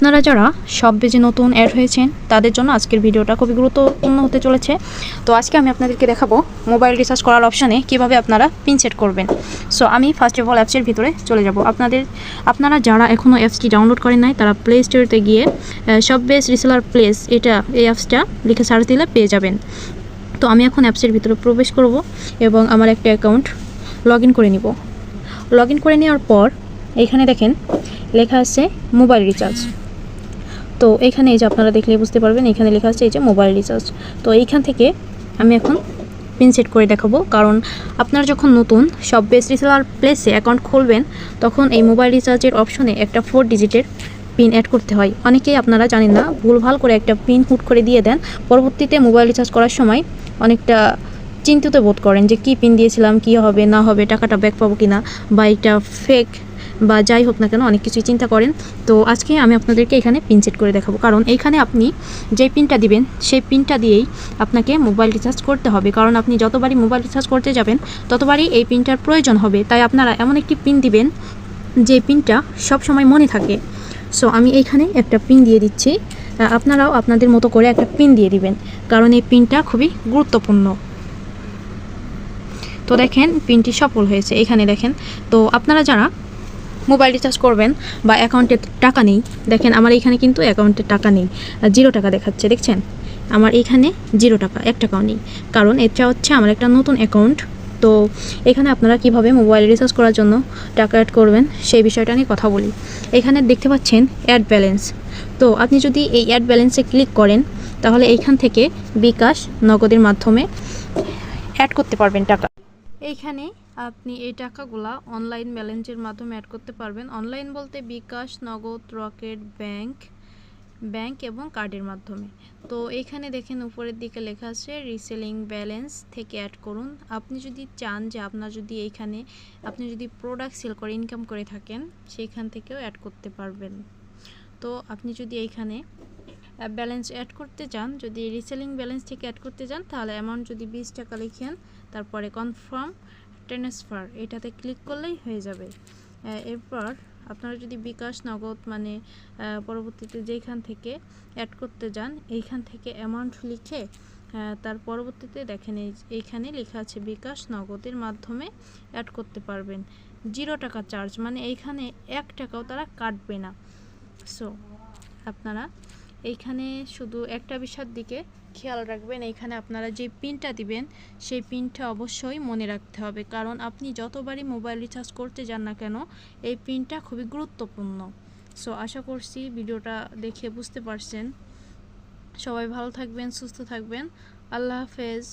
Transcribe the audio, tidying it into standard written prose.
আপনারা যারা সব পেজে নতুন অ্যাড হয়েছেন তাদের জন্য আজকের ভিডিওটা খুবই গুরুত্বপূর্ণ হতে চলেছে। তো আজকে আমি আপনাদেরকে দেখাবো মোবাইল রিচার্জ করার অপশানে কিভাবে আপনারা পিন সেট করবেন। সো আমি ফার্স্ট অফ অল অ্যাপসের ভিতরে চলে যাব। আপনারা যারা এখনও অ্যাপসটি ডাউনলোড করেন নাই তারা প্লে স্টোরে গিয়ে সব বেস রিসেলার প্লেস এই অ্যাপসটা লিখে সার্চ দিলে পেয়ে যাবেন। তো আমি এখন অ্যাপসের ভিতরে প্রবেশ করব এবং আমার একটা অ্যাকাউন্ট লগ ইন করে নিব। লগ ইন করে নেওয়ার পর এখানে দেখেন লেখা আছে মোবাইল রিচার্জ। তো এখানে এই যে আপনারা দেখলে বুঝতে পারবেন এখানে লেখা আছে এই যে মোবাইল রিচার্জ। তো এইখান থেকে আমি এখন পিন সেট করে দেখাবো, কারণ আপনারা যখন নতুন সব বেস রিসেলার প্লেসে অ্যাকাউন্ট খুলবেন তখন এই মোবাইল রিচার্জের অপশনে একটা 4 ডিজিটের পিন অ্যাড করতে হয়। অনেকেই আপনারা জানেন না, ভুলভাল করে একটা পিন হুট করে দিয়ে দেন, পরবর্তীতে মোবাইল রিচার্জ করার সময় অনেকটা চিন্তিত বোধ করেন যে কী পিন দিয়েছিলাম, কী হবে না হবে, টাকাটা ব্যাক পাবো কিনা, বা এটা ফেক বা যাই হোক না কেন অনেক কিছুই চিন্তা করেন। তো আজকে আমি আপনাদেরকে এখানে পিন সেট করে দেখাবো, কারণ এইখানে আপনি যে পিনটা দিবেন সেই পিনটা দিয়েই আপনাকে মোবাইল রিচার্জ করতে হবে, কারণ আপনি যতবারই মোবাইল রিচার্জ করতে যাবেন ততবারই এই পিনটার প্রয়োজন হবে। তাই আপনারা এমন একটি পিন দিবেন যে পিনটা সব সময় মনে থাকে। সো আমি এইখানে একটা পিন দিয়ে দিচ্ছি, আপনারাও আপনাদের মতো করে একটা পিন দিয়ে দিবেন, কারণ এই পিনটা খুবই গুরুত্বপূর্ণ। তো দেখেন পিনটি সফল হয়েছে, এখানে দেখেন। তো আপনারা যারা মোবাইল রিচার্জ করবেন বা অ্যাকাউন্টে টাকা নেই, দেখেন আমার এইখানে কিন্তু অ্যাকাউন্টে টাকা নেই, 0 টাকা দেখাচ্ছে, দেখছেন আমার এইখানে 0 টাকা, 1 টাকাও নেই, কারণ এটা হচ্ছে আমার একটা নতুন অ্যাকাউন্ট। তো এখানে আপনারা কিভাবে মোবাইল রিচার্জ করার জন্য টাকা অ্যাড করবেন সেই বিষয়টা নিয়ে কথা বলি। এখানে দেখতে পাচ্ছেন অ্যাড ব্যালেন্স। তো আপনি যদি এই অ্যাড ব্যালেন্সে ক্লিক করেন তাহলে এইখান থেকে বিকাশ নগদের মাধ্যমে অ্যাড করতে পারবেন টাকা। এইখানে আপনি এই টাকাগুলা অনলাইন ব্যালেন্সের মাধ্যমে অ্যাড করতে পারবেন। অনলাইন বলতে বিকাশ, নগদ, রকেট, ব্যাংক এবং কার্ডের মাধ্যমে। তো এইখানে দেখেন উপরের দিকে লেখা আছে রিসেলিং ব্যালেন্স থেকে অ্যাড করুন। আপনি যদি চান যে আপনি যদি প্রোডাক্ট সেল করে ইনকাম করে থাকেন সেইখান থেকেও অ্যাড করতে পারবেন। তো আপনি যদি এইখানে ব্যালেন্স অ্যাড করতে চান, যদি রিসেলিং ব্যালেন্স থেকে অ্যাড করতে চান তাহলে অ্যামাউন্ট যদি 20 টাকা লিখেন, তারপরে কনফার্ম ট্রান্সফার এটাতে ক্লিক করলেই হয়ে যাবে। এরপর আপনারা যদি বিকাশ, নগদ মানে পরবর্তীতে যেখান থেকে অ্যাড করতে যান এইখান থেকে অ্যামাউন্ট লিখে তার পরবর্তীতে দেখেন এইখানে লেখা আছে বিকাশ নগদের মাধ্যমে অ্যাড করতে পারবেন। 0 টাকা চার্জ, মানে এইখানে 1 টাকাও তারা কাটবে না। সো আপনারা এইখানে শুধু একটা বিষয়ের দিকে খেয়াল রাখবেন, এইখানে আপনারা যে পিনটা দিবেন সেই পিনটা অবশ্যই মনে রাখতে হবে, কারণ আপনি যতবারই মোবাইল রিচার্জ করতে যান না কেন এই পিনটা খুবই গুরুত্বপূর্ণ। সো আশা করছি ভিডিওটা দেখে বুঝতে পারছেন। সবাই ভালো থাকবেন, সুস্থ থাকবেন, আল্লাহ হাফেজ।